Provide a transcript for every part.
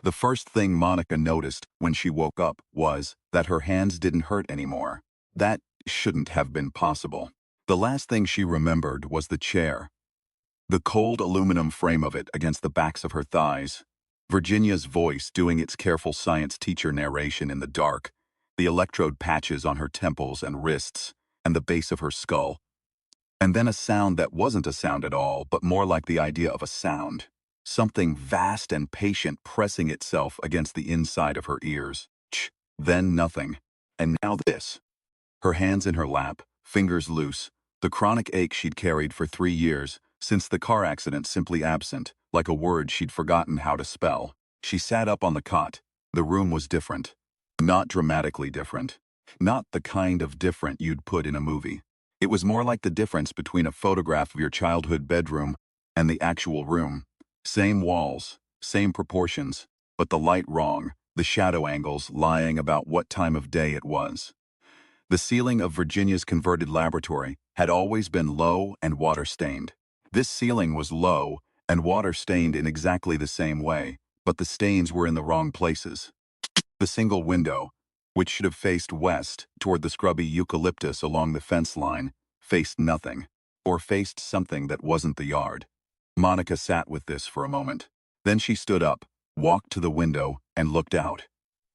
The first thing Monica noticed when she woke up was that her hands didn't hurt anymore. That shouldn't have been possible. The last thing she remembered was the chair, the cold aluminum frame of it against the backs of her thighs, Virginia's voice doing its careful science teacher narration in the dark, the electrode patches on her temples and wrists, and the base of her skull. And then a sound that wasn't a sound at all, but more like the idea of a sound. Something vast and patient pressing itself against the inside of her ears. Then nothing. And now this. Her hands in her lap, fingers loose, the chronic ache she'd carried for 3 years, since the car accident simply absent, like a word she'd forgotten how to spell. She sat up on the cot. The room was different. Not dramatically different. Not the kind of different you'd put in a movie. It was more like the difference between a photograph of your childhood bedroom and the actual room. Same walls, same proportions, but the light wrong, the shadow angles lying about what time of day it was. The ceiling of Virginia's converted laboratory had always been low and water-stained. This ceiling was low and water-stained in exactly the same way, but the stains were in the wrong places. The single window, which should have faced west toward the scrubby eucalyptus along the fence line, faced nothing, or faced something that wasn't the yard. Monica sat with this for a moment. Then she stood up, walked to the window, and looked out.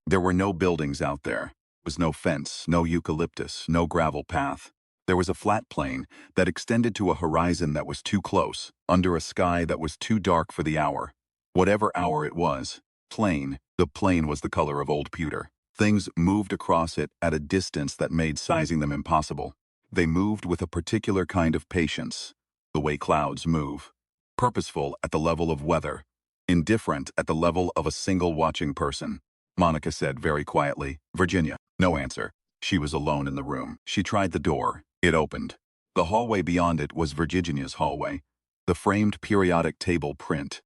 There were no buildings out there. There was no fence, no eucalyptus, no gravel path. There was a flat plain that extended to a horizon that was too close, under a sky that was too dark for the hour. Whatever hour it was, the plain was the color of old pewter. Things moved across it at a distance that made sizing them impossible. They moved with a particular kind of patience, the way clouds move. Purposeful at the level of weather, indifferent at the level of a single watching person. Monica said very quietly, "Virginia." No answer. She was alone in the room. She tried the door. It opened. The hallway beyond it was Virginia's hallway. The framed periodic table print.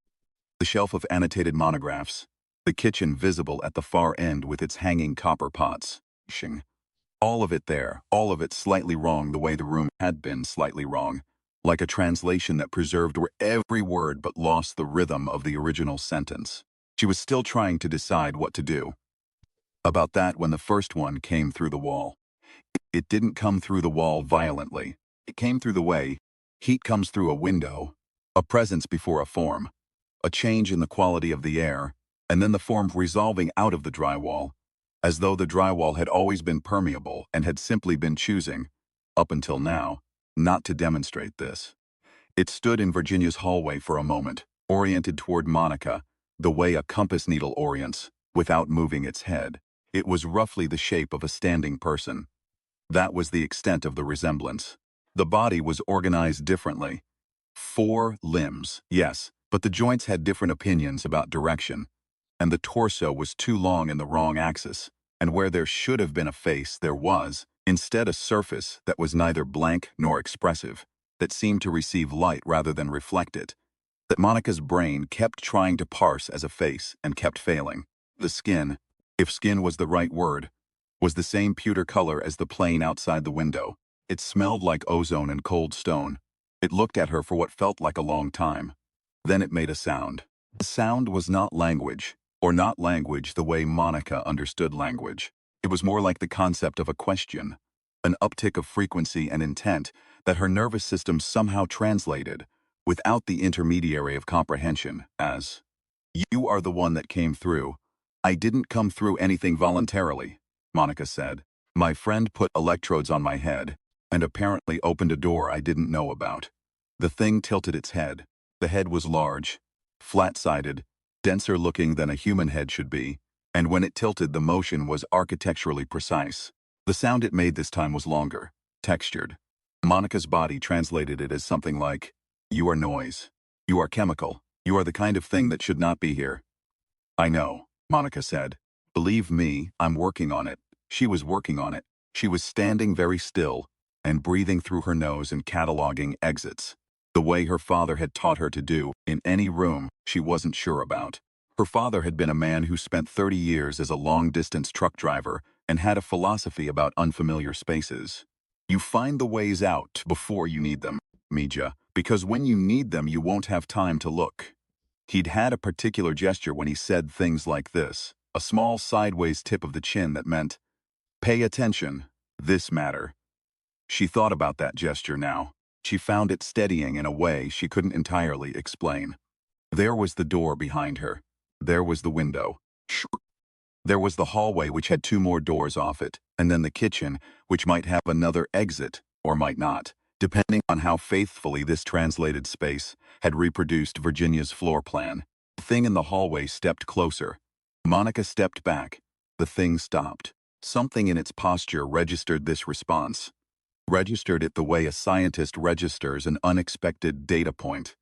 The shelf of annotated monographs. The kitchen visible at the far end with its hanging copper pots. All of it there, all of it slightly wrong the way the room had been slightly wrong. Like a translation that preserved every word but lost the rhythm of the original sentence. She was still trying to decide what to do about that when the first one came through the wall. It didn't come through the wall violently. It came through the way heat comes through a window, a presence before a form, a change in the quality of the air, and then the form resolving out of the drywall, as though the drywall had always been permeable and had simply been choosing, up until now, not to demonstrate this. It stood in Virginia's hallway for a moment, oriented toward Monica, the way a compass needle orients, without moving its head. It was roughly the shape of a standing person. That was the extent of the resemblance. The body was organized differently. 4 limbs, yes, but the joints had different opinions about direction. And the torso was too long in the wrong axis, and where there should have been a face, there was, instead, a surface that was neither blank nor expressive, that seemed to receive light rather than reflect it, that Monica's brain kept trying to parse as a face and kept failing. The skin, if skin was the right word, was the same pewter color as the plain outside the window. It smelled like ozone and cold stone. It looked at her for what felt like a long time. Then it made a sound. The sound was not language, or not language the way Monica understood language. It was more like the concept of a question, an uptick of frequency and intent that her nervous system somehow translated, without the intermediary of comprehension, as, "You are the one that came through. I didn't come through anything voluntarily," Monica said. "My friend put electrodes on my head, and apparently opened a door I didn't know about." The thing tilted its head. The head was large, flat-sided, denser looking than a human head should be, and when it tilted the motion was architecturally precise. The sound it made this time was longer, textured. Monica's body translated it as something like, "You are noise. You are chemical. You are the kind of thing that should not be here." "I know," Monica said. "Believe me, I'm working on it." She was working on it. She was standing very still and breathing through her nose and cataloging exits, the way her father had taught her to do in any room she wasn't sure about. Her father had been a man who spent 30 years as a long-distance truck driver and had a philosophy about unfamiliar spaces. You find the ways out before you need them, Mija, because when you need them you won't have time to look. He'd had a particular gesture when he said things like this, a small sideways tip of the chin that meant, "Pay attention, this matter." She thought about that gesture now. She found it steadying in a way she couldn't entirely explain. There was the door behind her. There was the window. There was the hallway, which had 2 more doors off it, and then the kitchen, which might have another exit, or might not, depending on how faithfully this translated space had reproduced Virginia's floor plan. The thing in the hallway stepped closer. Monica stepped back. The thing stopped. Something in its posture registered this response. Registered it the way a scientist registers an unexpected data point.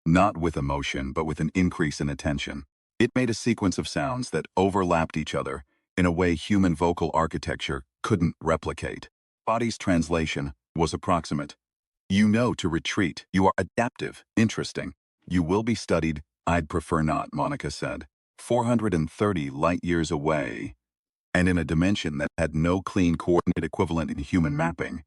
Not with emotion, but with an increase in attention. It made a sequence of sounds that overlapped each other in a way human vocal architecture couldn't replicate. Body's translation was approximate. You know to retreat. You are adaptive. Interesting. You will be studied. I'd prefer not, Monica said. 430 light-years away, and in a dimension that had no clean coordinate equivalent in human mapping.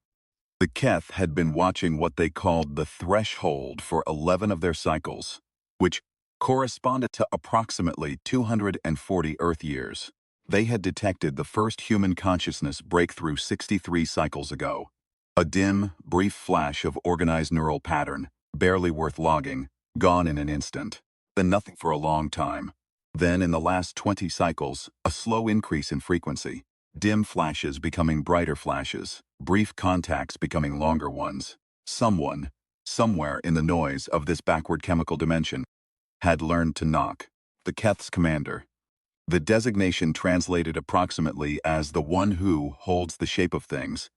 The Keth had been watching what they called the threshold for 11 of their cycles, which corresponded to approximately 240 Earth years. They had detected the first human consciousness breakthrough 63 cycles ago. A dim, brief flash of organized neural pattern, barely worth logging, gone in an instant. Then nothing for a long time. Then in the last 20 cycles, a slow increase in frequency. Dim flashes becoming brighter flashes, brief contacts becoming longer ones. Someone, somewhere in the noise of this backward chemical dimension, had learned to knock. The Keth's commander. The designation translated approximately as the one who holds the shape of things,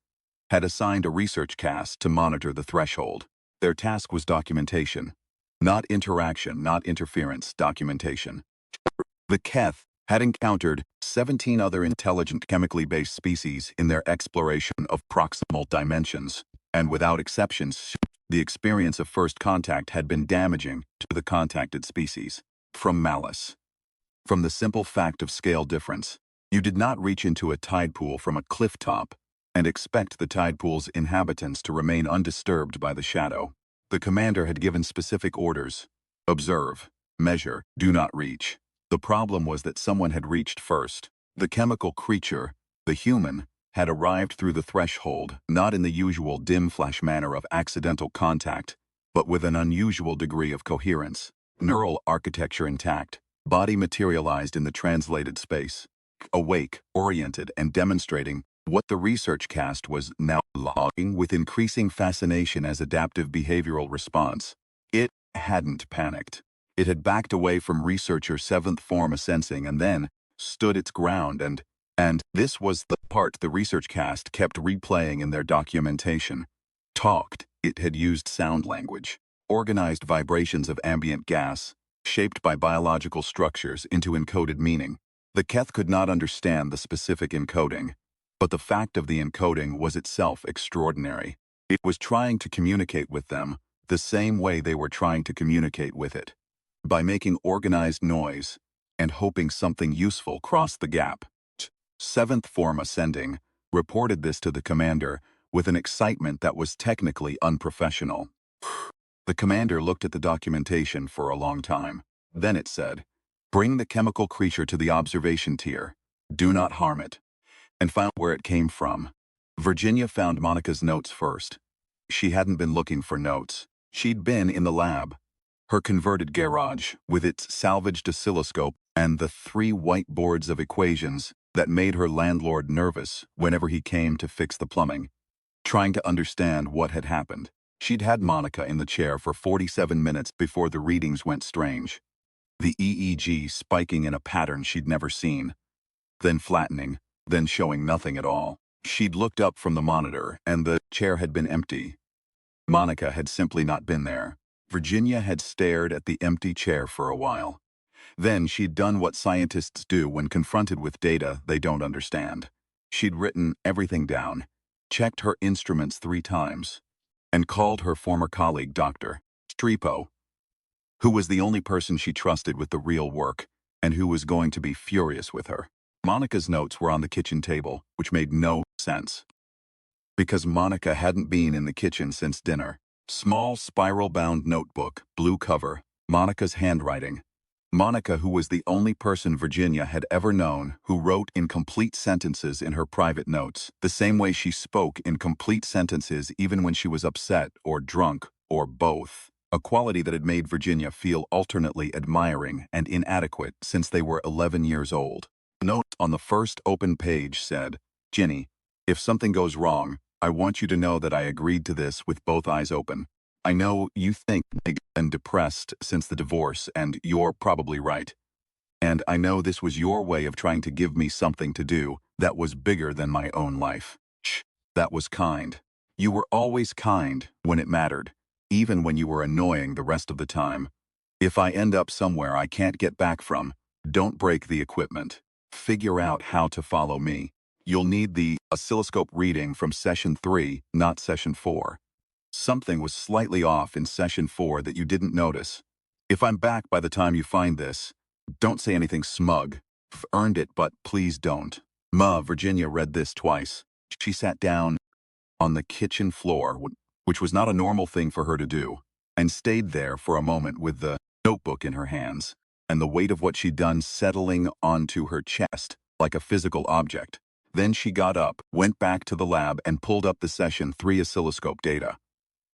had assigned a research cast to monitor the threshold. Their task was documentation. Not interaction, not interference, documentation. The Keth had encountered 17 other intelligent chemically based species in their exploration of proximal dimensions, and without exceptions, the experience of first contact had been damaging to the contacted species. From malice. From the simple fact of scale difference, you did not reach into a tide pool from a cliff top and expect the tide pool's inhabitants to remain undisturbed by the shadow. The commander had given specific orders. Observe, measure, do not reach. The problem was that someone had reached first. The chemical creature, the human, had arrived through the threshold, not in the usual dim flash manner of accidental contact, but with an unusual degree of coherence. Neural architecture intact, body materialized in the translated space. Awake, oriented, and demonstrating what the research cast was now logging with increasing fascination as adaptive behavioral response. It hadn't panicked. It had backed away from researcher 7th form sensing and then stood its ground and this was the part the research cast kept replaying in their documentation. Talked, it had used sound language, organized vibrations of ambient gas, shaped by biological structures into encoded meaning. The Keth could not understand the specific encoding, but the fact of the encoding was itself extraordinary. It was trying to communicate with them the same way they were trying to communicate with it. By making organized noise and hoping something useful crossed the gap. 7th form ascending reported this to the commander with an excitement that was technically unprofessional. The commander looked at the documentation for a long time. Then it said, "Bring the chemical creature to the observation tier. Do not harm it," and found where it came from. Virginia found Monica's notes first. She hadn't been looking for notes. She'd been in the lab. Her converted garage, with its salvaged oscilloscope and the 3 whiteboards of equations that made her landlord nervous whenever he came to fix the plumbing. Trying to understand what had happened. She'd had Monica in the chair for 47 minutes before the readings went strange. The EEG spiking in a pattern she'd never seen. Then flattening, then showing nothing at all. She'd looked up from the monitor and the chair had been empty. Monica had simply not been there. Virginia had stared at the empty chair for a while. Then she'd done what scientists do when confronted with data they don't understand. She'd written everything down, checked her instruments 3 times, and called her former colleague Dr. Strepo, who was the only person she trusted with the real work and who was going to be furious with her. Monica's notes were on the kitchen table, which made no sense. Because Monica hadn't been in the kitchen since dinner. Small spiral-bound notebook, blue cover, Monica's handwriting. Monica, who was the only person Virginia had ever known who wrote in complete sentences in her private notes, the same way she spoke in complete sentences even when she was upset or drunk or both, a quality that had made Virginia feel alternately admiring and inadequate since they were 11 years old. The note on the first open page said, "Ginny, if something goes wrong, I want you to know that I agreed to this with both eyes open. I know you think I'm depressed since the divorce, and you're probably right. And I know this was your way of trying to give me something to do that was bigger than my own life. Shh, that was kind. You were always kind when it mattered, even when you were annoying the rest of the time. If I end up somewhere I can't get back from, don't break the equipment. Figure out how to follow me. You'll need the oscilloscope reading from session 3, not session 4. Something was slightly off in session 4 that you didn't notice. If I'm back by the time you find this, don't say anything smug. I've earned it, but please don't." Virginia read this twice. She sat down on the kitchen floor, which was not a normal thing for her to do, and stayed there for a moment with the notebook in her hands, and the weight of what she'd done settling onto her chest like a physical object. Then she got up, went back to the lab, and pulled up the session 3 oscilloscope data.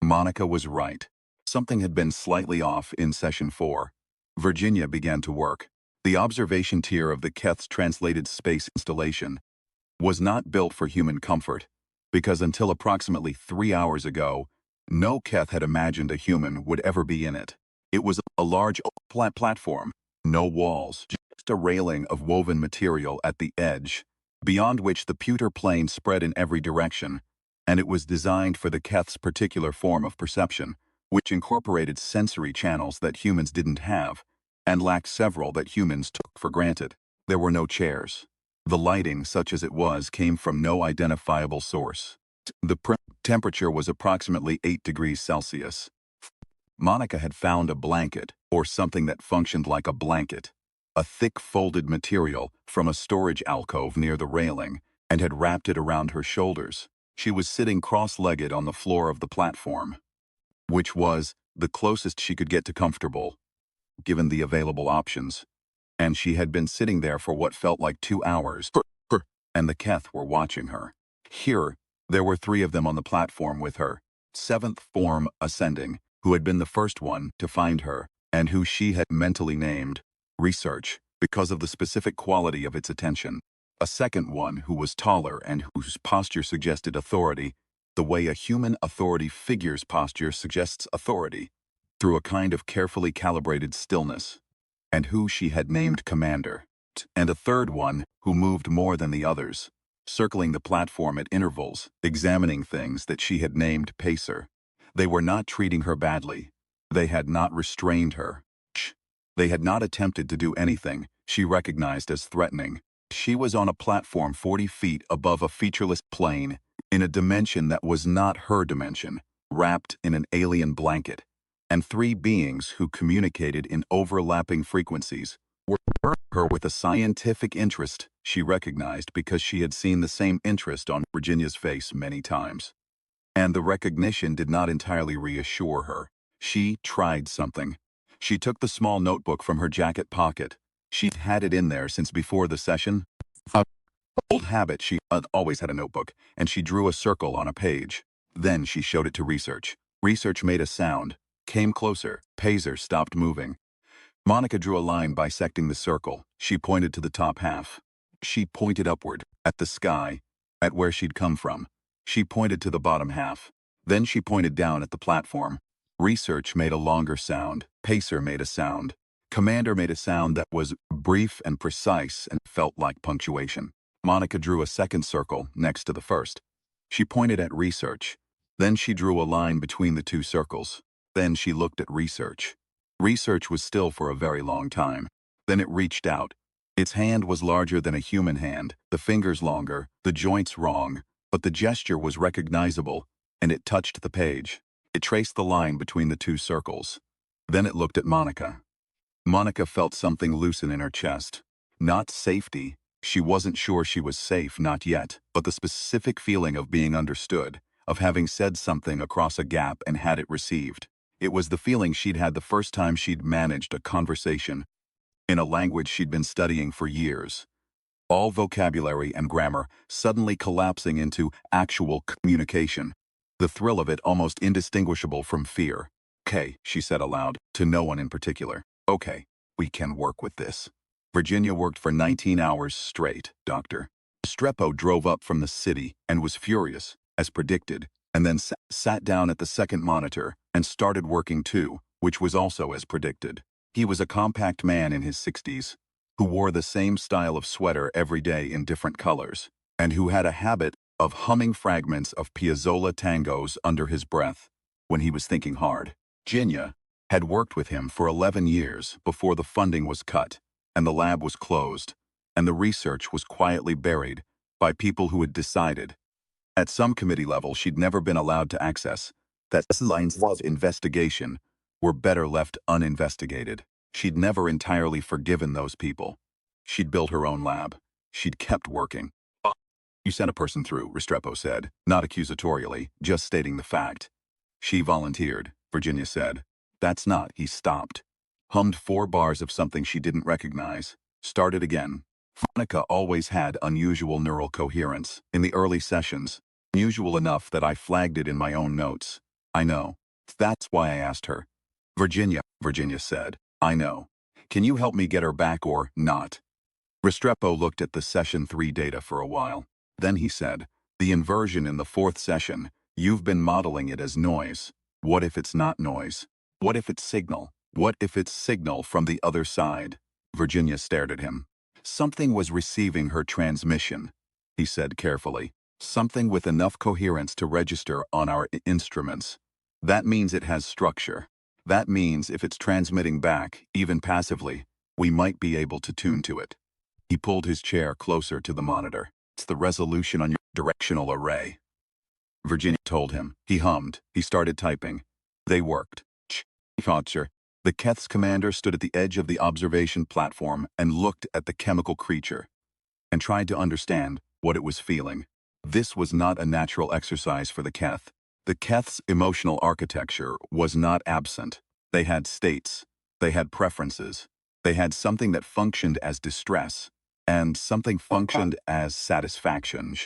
Monica was right. Something had been slightly off in session 4. Virginia began to work. The observation tier of the Keth's translated space installation was not built for human comfort, because until approximately 3 hours ago, no Keth had imagined a human would ever be in it. It was a large platform, no walls, just a railing of woven material at the edge, beyond which the pewter plane spread in every direction, and it was designed for the Keth's particular form of perception, which incorporated sensory channels that humans didn't have, and lacked several that humans took for granted. There were no chairs. The lighting, such as it was, came from no identifiable source. The temperature was approximately 8 degrees Celsius. Monica had found a blanket, or something that functioned like a blanket, a thick folded material from a storage alcove near the railing, and had wrapped it around her shoulders. She was sitting cross-legged on the floor of the platform, which was the closest she could get to comfortable, given the available options. And she had been sitting there for what felt like 2 hours, and the Keth were watching her. Here, there were 3 of them on the platform with her, 7th form ascending, who had been the first one to find her, and who she had mentally named Research, because of the specific quality of its attention. A second one who was taller and whose posture suggested authority, the way a human authority figure's posture suggests authority, through a kind of carefully calibrated stillness, and who she had named Commander. And a third one who moved more than the others, circling the platform at intervals, examining things that she had named Pacer. They were not treating her badly. They had not restrained her. They had not attempted to do anything she recognized as threatening. She was on a platform 40 feet above a featureless plane, in a dimension that was not her dimension, wrapped in an alien blanket, and 3 beings who communicated in overlapping frequencies were her with a scientific interest she recognized because she had seen the same interest on Virginia's face many times. And the recognition did not entirely reassure her. She tried something. She took the small notebook from her jacket pocket. She'd had it in there since before the session. An old habit, she always had a notebook, and she drew a circle on a page. Then she showed it to Research. Research made a sound, came closer. Pacer stopped moving. Monica drew a line bisecting the circle. She pointed to the top half. She pointed upward, at the sky, at where she'd come from. She pointed to the bottom half. Then she pointed down at the platform. Research made a longer sound. Pacer made a sound. Commander made a sound that was brief and precise and felt like punctuation. Monica drew a second circle next to the first. She pointed at Research. Then she drew a line between the 2 circles. Then she looked at Research. Research was still for a very long time. Then it reached out. Its hand was larger than a human hand, the fingers longer, the joints wrong, but the gesture was recognizable, and it touched the page. It traced the line between the 2 circles. Then it looked at Monica. Monica felt something loosen in her chest. Not safety. She wasn't sure she was safe, not yet, but the specific feeling of being understood, of having said something across a gap and had it received. It was the feeling she'd had the first time she'd managed a conversation in a language she'd been studying for years. All vocabulary and grammar suddenly collapsing into actual communication. The thrill of it almost indistinguishable from fear. "Okay," she said aloud, to no one in particular. "Okay, we can work with this." Virginia worked for 19 hours straight, Doctor. Strepo drove up from the city and was furious, as predicted, and then sat down at the second monitor and started working too, which was also as predicted. He was a compact man in his 60s, who wore the same style of sweater every day in different colors, and who had a habit of humming fragments of Piazzolla tangos under his breath when he was thinking hard. Virginia had worked with him for 11 years before the funding was cut, and the lab was closed, and the research was quietly buried by people who had decided, at some committee level she'd never been allowed to access, that lines of investigation were better left uninvestigated. She'd never entirely forgiven those people. She'd built her own lab. She'd kept working. "You sent a person through," Restrepo said, not accusatorially, just stating the fact. "She volunteered," Virginia said. "That's not," he stopped. Hummed 4 bars of something she didn't recognize. Started again. Monica always had unusual neural coherence in the early sessions, unusual enough that I flagged it in my own notes. "I know. That's why I asked her." Virginia said. "I know. Can you help me get her back or not?" Restrepo looked at the session 3 data for a while. Then he said, "The inversion in the 4th session, you've been modeling it as noise. What if it's not noise? What if it's signal? What if it's signal from the other side?" Virginia stared at him. "Something was receiving her transmission," he said carefully. "Something with enough coherence to register on our instruments. That means it has structure. That means if it's transmitting back, even passively, we might be able to tune to it." He pulled his chair closer to the monitor. "It's the resolution on your directional array," Virginia told him. He hummed. He started typing. They worked. The Keth's commander stood at the edge of the observation platform and looked at the chemical creature and tried to understand what it was feeling. This was not a natural exercise for the Keth. The Keth's emotional architecture was not absent. They had states. They had preferences. They had something that functioned as distress, and something functioned as satisfaction.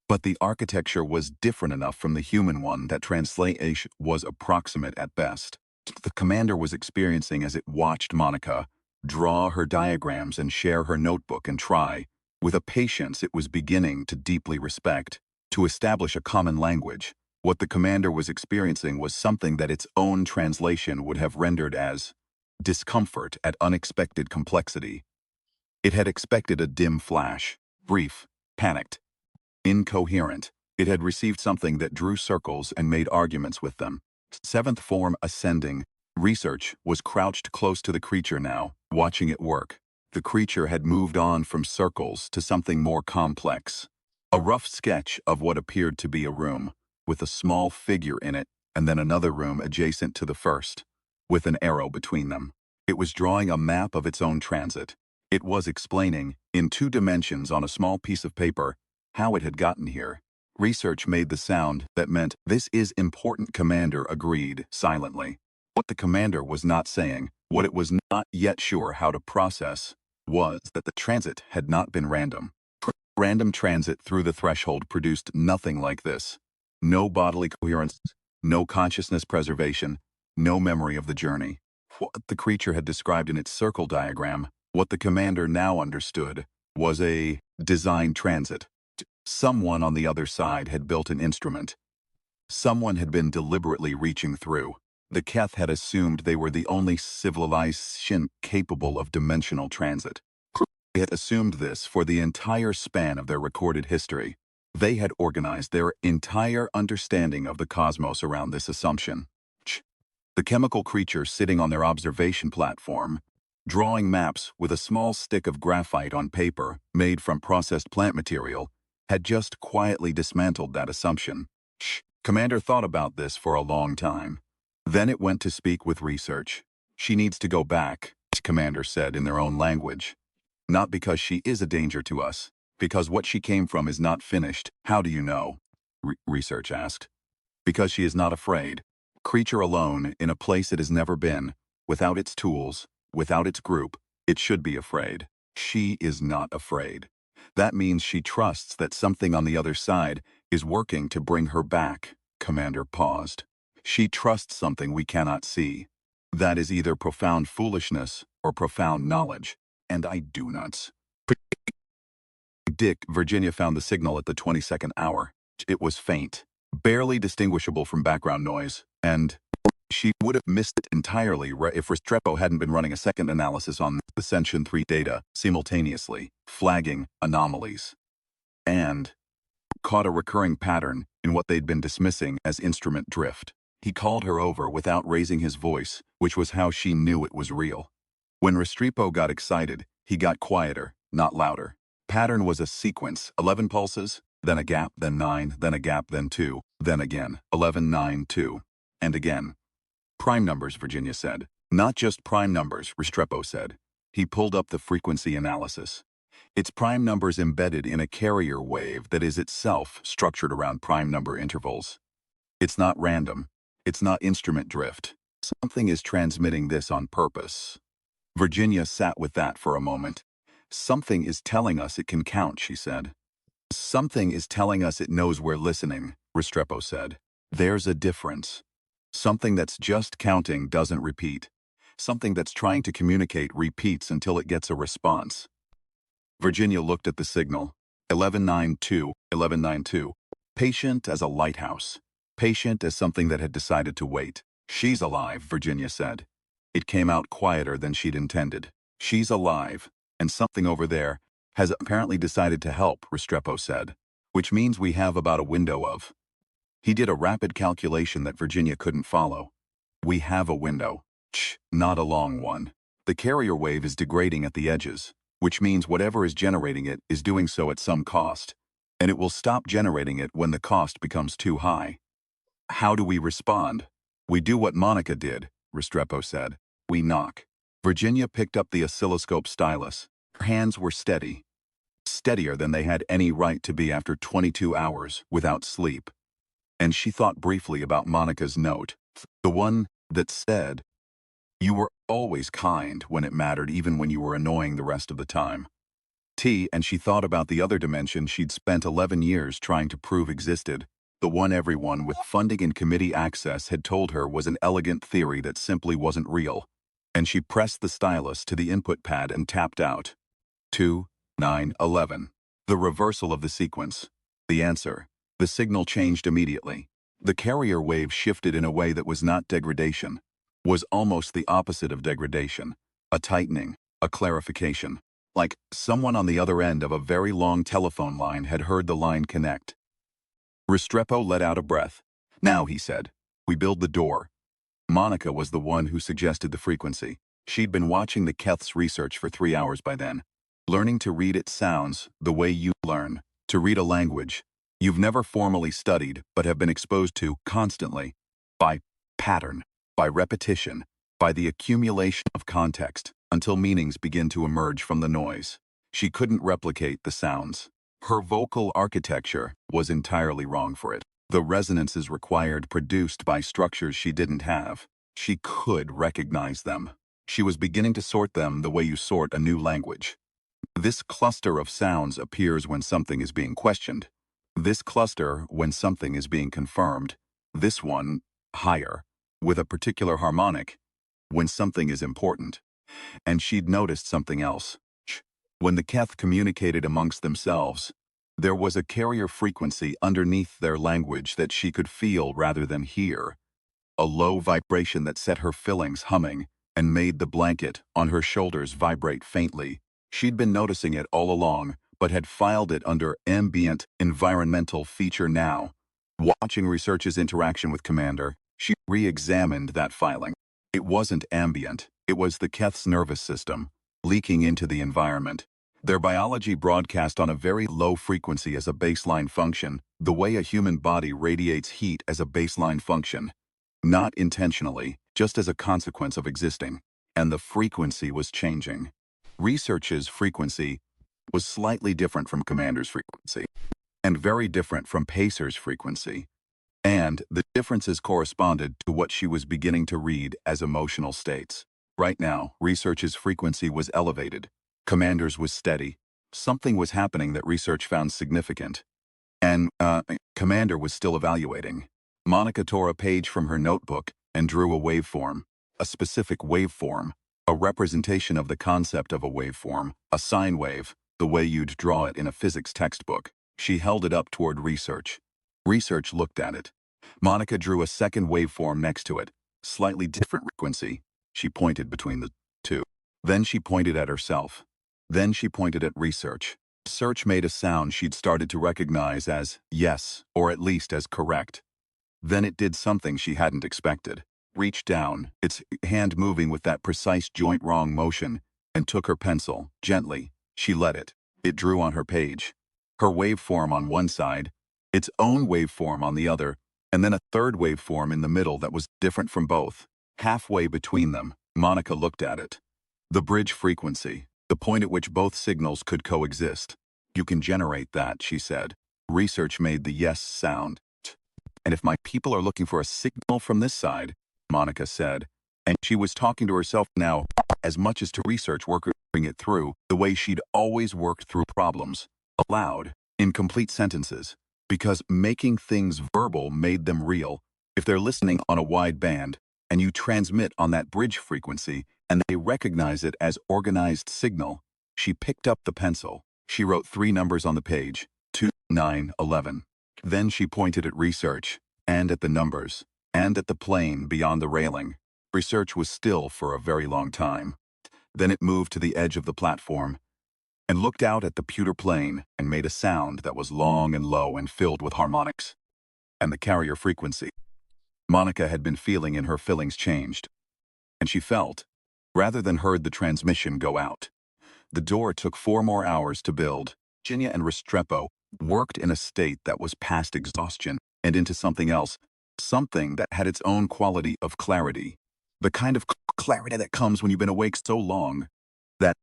But the architecture was different enough from the human one that translation was approximate at best. The commander was experiencing as it watched Monica draw her diagrams and share her notebook and try, with a patience it was beginning to deeply respect, to establish a common language. What the commander was experiencing was something that its own translation would have rendered as discomfort at unexpected complexity. It had expected a dim flash, brief, panicked, incoherent. It had received something that drew circles and made arguments with them. 7th form ascending. Research was crouched close to the creature now, watching it work. The creature had moved on from circles to something more complex. A rough sketch of what appeared to be a room, with a small figure in it, and then another room adjacent to the first, with an arrow between them. It was drawing a map of its own transit. It was explaining, in 2 dimensions on a small piece of paper, how it had gotten here. Research made the sound that meant, "This is important," Commander agreed, silently. What the commander was not saying, what it was not yet sure how to process, was that the transit had not been random. Random transit through the threshold produced nothing like this. No bodily coherence, no consciousness preservation, no memory of the journey. What the creature had described in its circle diagram, what the commander now understood, was a design transit. Someone on the other side had built an instrument. Someone had been deliberately reaching through. The Keth had assumed they were the only civilization capable of dimensional transit. They had assumed this for the entire span of their recorded history. They had organized their entire understanding of the cosmos around this assumption. The chemical creature sitting on their observation platform, drawing maps with a small stick of graphite on paper made from processed plant material, had just quietly dismantled that assumption. Commander thought about this for a long time. Then it went to speak with research. "She needs to go back," Commander said in their own language. "Not because she is a danger to us, because what she came from is not finished." "How do you know?" Research asked. "Because she is not afraid." Creature alone, in a place it has never been, without its tools, without its group, it should be afraid. She is not afraid. That means she trusts that something on the other side is working to bring her back. Commander paused. She trusts something we cannot see. That is either profound foolishness or profound knowledge, and I do not. Dick, Virginia found the signal at the 22nd hour. It was faint, barely distinguishable from background noise, and she would have missed it entirely if Restrepo hadn't been running a second analysis on the Ascension 3 data simultaneously, flagging anomalies, and caught a recurring pattern in what they'd been dismissing as instrument drift. He called her over without raising his voice, which was how she knew it was real. When Restrepo got excited, he got quieter, not louder. Pattern was a sequence, 11 pulses, then a gap, then 9, then a gap, then 2, then again, 11, 9, 2, and again. Prime numbers, Virginia said. Not just prime numbers, Restrepo said. He pulled up the frequency analysis. It's prime numbers embedded in a carrier wave that is itself structured around prime number intervals. It's not random. It's not instrument drift. Something is transmitting this on purpose. Virginia sat with that for a moment. Something is telling us it can count, she said. Something is telling us it knows we're listening, Restrepo said. There's a difference. Something that's just counting doesn't repeat. Something that's trying to communicate repeats until it gets a response. Virginia looked at the signal. 1192, 1192. Patient as a lighthouse. Patient as something that had decided to wait. She's alive, Virginia said. It came out quieter than she'd intended. She's alive, and something over there has apparently decided to help, Restrepo said. Which means we have about a window of. He did a rapid calculation that Virginia couldn't follow. We have a window. Not a long one. The carrier wave is degrading at the edges, which means whatever is generating it is doing so at some cost, and it will stop generating it when the cost becomes too high. How do we respond? We do what Monica did, Restrepo said. We knock. Virginia picked up the oscilloscope stylus. Her hands were steady. Steadier than they had any right to be after 22 hours without sleep. And she thought briefly about Monica's note. The one that said, "You were always kind when it mattered, even when you were annoying the rest of the time." And she thought about the other dimension she'd spent 11 years trying to prove existed, the one everyone with funding and committee access had told her was an elegant theory that simply wasn't real. And she pressed the stylus to the input pad and tapped out. 2, 9, 11. The reversal of the sequence. The answer. The signal changed immediately. The carrier wave shifted in a way that was not degradation. Was almost the opposite of degradation. A tightening, a clarification. Like someone on the other end of a very long telephone line had heard the line connect. Restrepo let out a breath. Now, he said, we build the door. Monica was the one who suggested the frequency. She'd been watching the Keth's research for 3 hours by then. Learning to read its sounds the way you learn. To read a language you've never formally studied but have been exposed to constantly. By pattern. By repetition, by the accumulation of context, until meanings begin to emerge from the noise. She couldn't replicate the sounds. Her vocal architecture was entirely wrong for it. The resonances required produced by structures she didn't have. She could recognize them. She was beginning to sort them the way you sort a new language. This cluster of sounds appears when something is being questioned. This cluster when something is being confirmed. This one, higher, with a particular harmonic, when something is important. And she'd noticed something else. When the Keth communicated amongst themselves, there was a carrier frequency underneath their language that she could feel rather than hear. A low vibration that set her fillings humming and made the blanket on her shoulders vibrate faintly. She'd been noticing it all along, but had filed it under ambient environmental feature now. Watching Research's interaction with Commander, she re-examined that filing. It wasn't ambient. It was the Keth's nervous system, leaking into the environment. Their biology broadcast on a very low frequency as a baseline function, the way a human body radiates heat as a baseline function. Not intentionally, just as a consequence of existing. And the frequency was changing. Research's frequency was slightly different from Commander's frequency, and very different from Pacer's frequency. And the differences corresponded to what she was beginning to read as emotional states. Right now, Research's frequency was elevated. Commander's was steady. Something was happening that Research found significant. And, Commander was still evaluating. Monica tore a page from her notebook and drew a waveform. A specific waveform. A representation of the concept of a waveform, a sine wave, the way you'd draw it in a physics textbook. She held it up toward Research. Research looked at it. Monica drew a second waveform next to it. Slightly different frequency. She pointed between the two. Then she pointed at herself. Then she pointed at Research. Search made a sound she'd started to recognize as yes, or at least as correct. Then it did something she hadn't expected. Reached down, its hand moving with that precise joint-wrong motion, and took her pencil, gently. She let it. It drew on her page. Her waveform on one side, its own waveform on the other, and then a third waveform in the middle that was different from both. Halfway between them, Monica looked at it. The bridge frequency, the point at which both signals could coexist. You can generate that, she said. Research made the yes sound. And if my people are looking for a signal from this side, Monica said, and she was talking to herself now as much as to Research working it through the way she'd always worked through problems, aloud, in complete sentences, because making things verbal made them real. If they're listening on a wide band, and you transmit on that bridge frequency, and they recognize it as organized signal, she picked up the pencil. She wrote 3 numbers on the page, 2, 9, 11. Then she pointed at Research, and at the numbers, and at the plane beyond the railing. Research was still for a very long time. Then it moved to the edge of the platform, and looked out at the pewter plane and made a sound that was long and low and filled with harmonics. And the carrier frequency. Monica had been feeling in her fillings changed. And she felt, rather than heard the transmission go out. The door took 4 more hours to build. Virginia and Restrepo worked in a state that was past exhaustion and into something else, something that had its own quality of clarity. The kind of clarity that comes when you've been awake so long that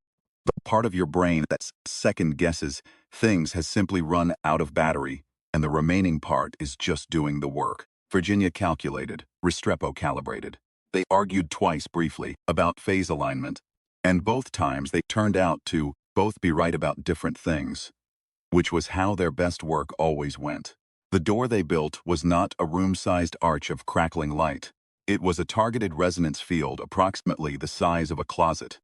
the part of your brain that second guesses things has simply run out of battery, and the remaining part is just doing the work. Virginia calculated, Restrepo calibrated. They argued twice briefly about phase alignment, and both times they turned out to both be right about different things, which was how their best work always went. The door they built was not a room-sized arch of crackling light. It was a targeted resonance field approximately the size of a closet,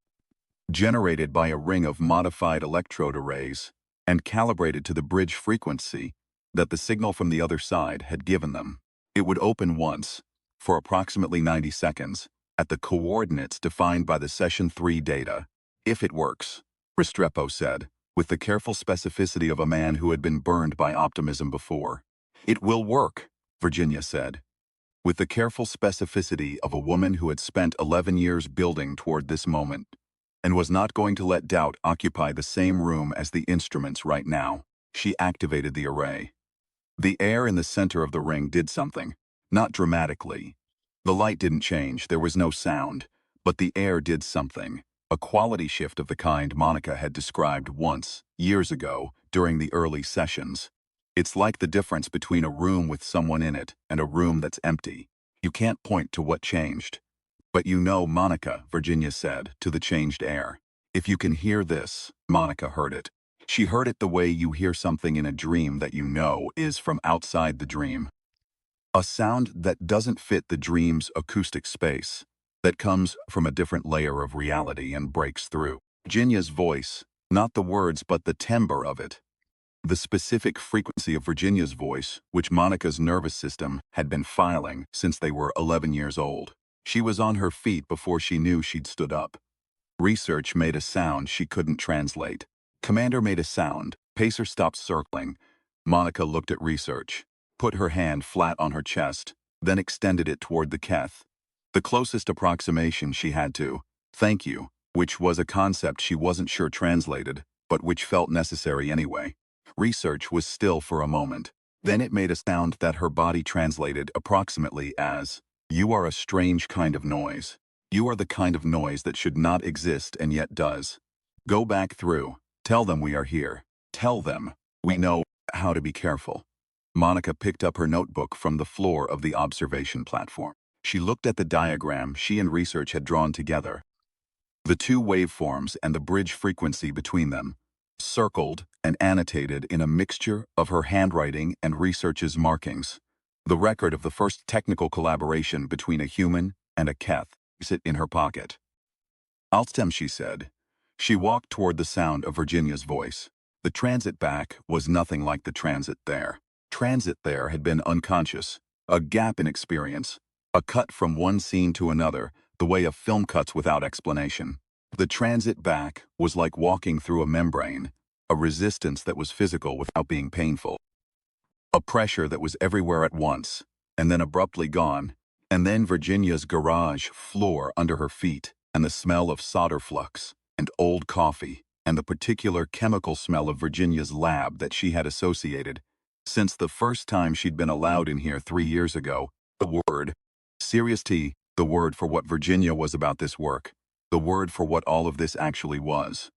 generated by a ring of modified electrode arrays, and calibrated to the bridge frequency that the signal from the other side had given them. It would open once, for approximately 90 seconds, at the coordinates defined by the Session 3 data. If it works, Restrepo said, with the careful specificity of a man who had been burned by optimism before. It will work, Virginia said, with the careful specificity of a woman who had spent 11 years building toward this moment, and was not going to let doubt occupy the same room as the instruments right now. She activated the array. The air in the center of the ring did something, not dramatically. The light didn't change, there was no sound, but the air did something, a quality shift of the kind Monica had described once, years ago, during the early sessions. It's like the difference between a room with someone in it and a room that's empty. You can't point to what changed. But you know, Monica, Virginia said, to the changed air. If you can hear this, Monica heard it. She heard it the way you hear something in a dream that you know is from outside the dream. A sound that doesn't fit the dream's acoustic space, that comes from a different layer of reality and breaks through. Virginia's voice, not the words but the timbre of it. The specific frequency of Virginia's voice, which Monica's nervous system had been filing since they were 11 years old. She was on her feet before she knew she'd stood up. Research made a sound she couldn't translate. Commander made a sound. Pacer stopped circling. Monica looked at Research, put her hand flat on her chest, then extended it toward the Keth. The closest approximation she had to, thank you, which was a concept she wasn't sure translated, but which felt necessary anyway. Research was still for a moment. Then it made a sound that her body translated approximately as, "You are a strange kind of noise. You are the kind of noise that should not exist and yet does. Go back through. Tell them we are here. Tell them we know how to be careful." Monica picked up her notebook from the floor of the observation platform. She looked at the diagram she and research had drawn together. The two waveforms and the bridge frequency between them, circled and annotated in a mixture of her handwriting and research's markings. The record of the first technical collaboration between a human and a Keth sit in her pocket. "Alstem," she said. She walked toward the sound of Virginia's voice. The transit back was nothing like the transit there. Transit there had been unconscious, a gap in experience, a cut from one scene to another, the way a film cuts without explanation. The transit back was like walking through a membrane, a resistance that was physical without being painful. A pressure that was everywhere at once, and then abruptly gone, and then Virginia's garage floor under her feet, and the smell of solder flux, and old coffee, and the particular chemical smell of Virginia's lab that she had associated, since the first time she'd been allowed in here 3 years ago. The word, serious T, the word for what Virginia was about this work, the word for what all of this actually was.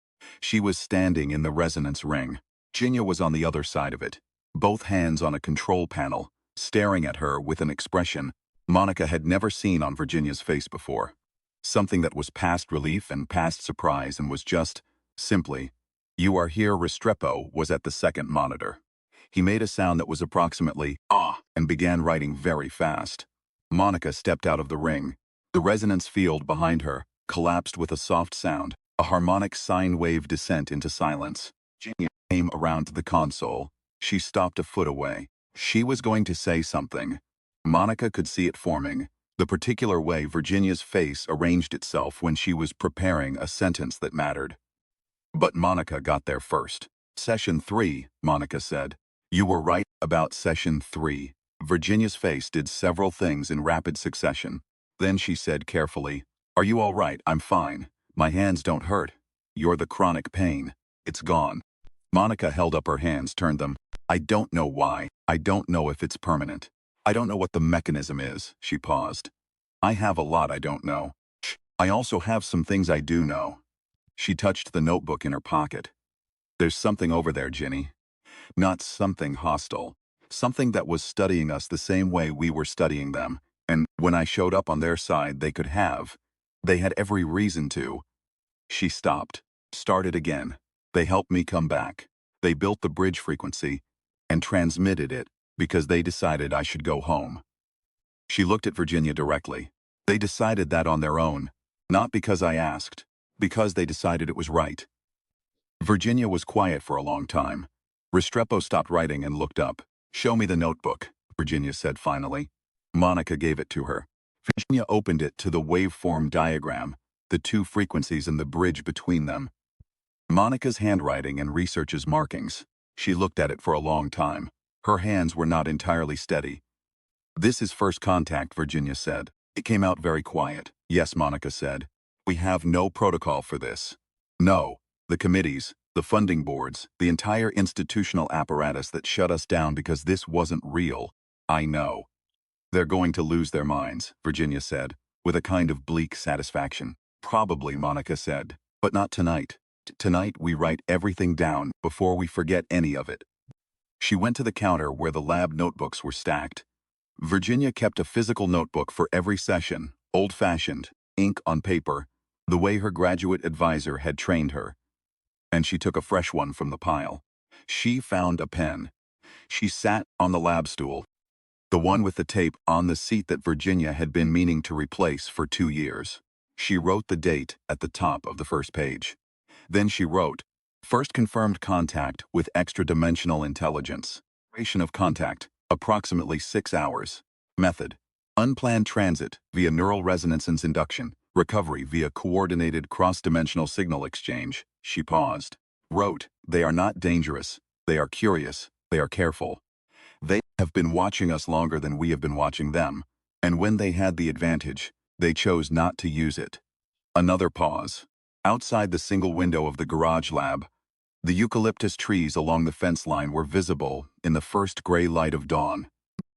She was standing in the resonance ring. Virginia was on the other side of it, both hands on a control panel, staring at her with an expression Monica had never seen on Virginia's face before. Something that was past relief and past surprise and was just, simply, "You are here." Restrepo was at the second monitor. He made a sound that was approximately, "ah," and began writing very fast. Monica stepped out of the ring. The resonance field behind her collapsed with a soft sound, a harmonic sine wave descent into silence. Virginia came around to the console. She stopped a foot away. She was going to say something. Monica could see it forming, the particular way Virginia's face arranged itself when she was preparing a sentence that mattered. But Monica got there first. "Session 3, Monica said. "You were right about Session 3. Virginia's face did several things in rapid succession. Then she said carefully, "Are you all right?" "I'm fine. My hands don't hurt." "You're the chronic pain. It's gone." Monica held up her hands, turned them. "I don't know why. I don't know if it's permanent. I don't know what the mechanism is." She paused. "I have a lot I don't know. I also have some things I do know." She touched the notebook in her pocket. "There's something over there, Ginny. Not something hostile. Something that was studying us the same way we were studying them. And when I showed up on their side, they could have. They had every reason to." She stopped, started again. "They helped me come back. They built the bridge frequency and transmitted it because they decided I should go home." She looked at Virginia directly. "They decided that on their own. Not because I asked. Because they decided it was right." Virginia was quiet for a long time. Restrepo stopped writing and looked up. "Show me the notebook," Virginia said finally. Monica gave it to her. Virginia opened it to the waveform diagram, the two frequencies and the bridge between them. Monica's handwriting and research's markings. She looked at it for a long time. Her hands were not entirely steady. "This is first contact," Virginia said. It came out very quiet. "Yes," Monica said. "We have no protocol for this. No. The committees, the funding boards, the entire institutional apparatus that shut us down because this wasn't real. I know." "They're going to lose their minds," Virginia said, with a kind of bleak satisfaction. "Probably," Monica said, "but not tonight. Tonight we write everything down before we forget any of it." She went to the counter where the lab notebooks were stacked. Virginia kept a physical notebook for every session, old-fashioned, ink on paper, the way her graduate advisor had trained her. And she took a fresh one from the pile. She found a pen. She sat on the lab stool, the one with the tape on the seat that Virginia had been meaning to replace for 2 years. She wrote the date at the top of the first page. Then she wrote, "First confirmed contact with extra-dimensional intelligence. Duration of contact, approximately 6 hours. Method, unplanned transit via neural resonance induction. Recovery via coordinated cross-dimensional signal exchange." She paused. Wrote, "They are not dangerous. They are curious. They are careful. They have been watching us longer than we have been watching them. And when they had the advantage, they chose not to use it." Another pause. Outside the single window of the garage lab, the eucalyptus trees along the fence line were visible in the first gray light of dawn,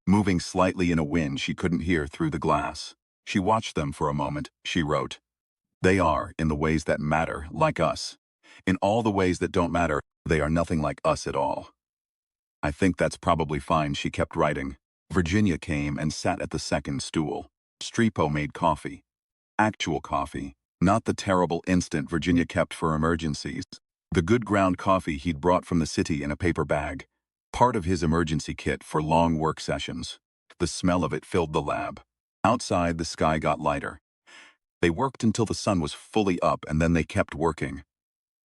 moving slightly in a wind she couldn't hear through the glass. She watched them for a moment. She wrote, "They are, in the ways that matter, like us. In all the ways that don't matter, they are nothing like us at all." I think that's probably fine, she kept writing. Virginia came and sat at the second stool. Strepo made coffee. Actual coffee. Not the terrible instant Virginia kept for emergencies. The good ground coffee he'd brought from the city in a paper bag. Part of his emergency kit for long work sessions. The smell of it filled the lab. Outside, the sky got lighter. They worked until the sun was fully up, and then they kept working.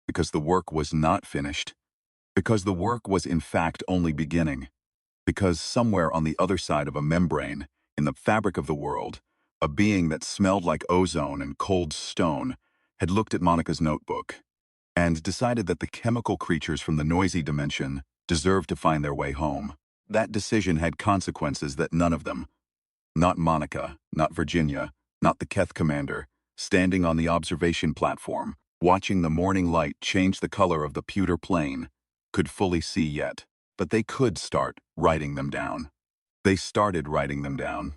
Because the work was not finished. Because the work was in fact only beginning. Because somewhere on the other side of a membrane, in the fabric of the world, a being that smelled like ozone and cold stone had looked at Monica's notebook and decided that the chemical creatures from the noisy dimension deserved to find their way home. That decision had consequences that none of them, not Monica, not Virginia, not the Keth commander, standing on the observation platform, watching the morning light change the color of the pewter plane, could fully see yet. But they could start writing them down. They started writing them down.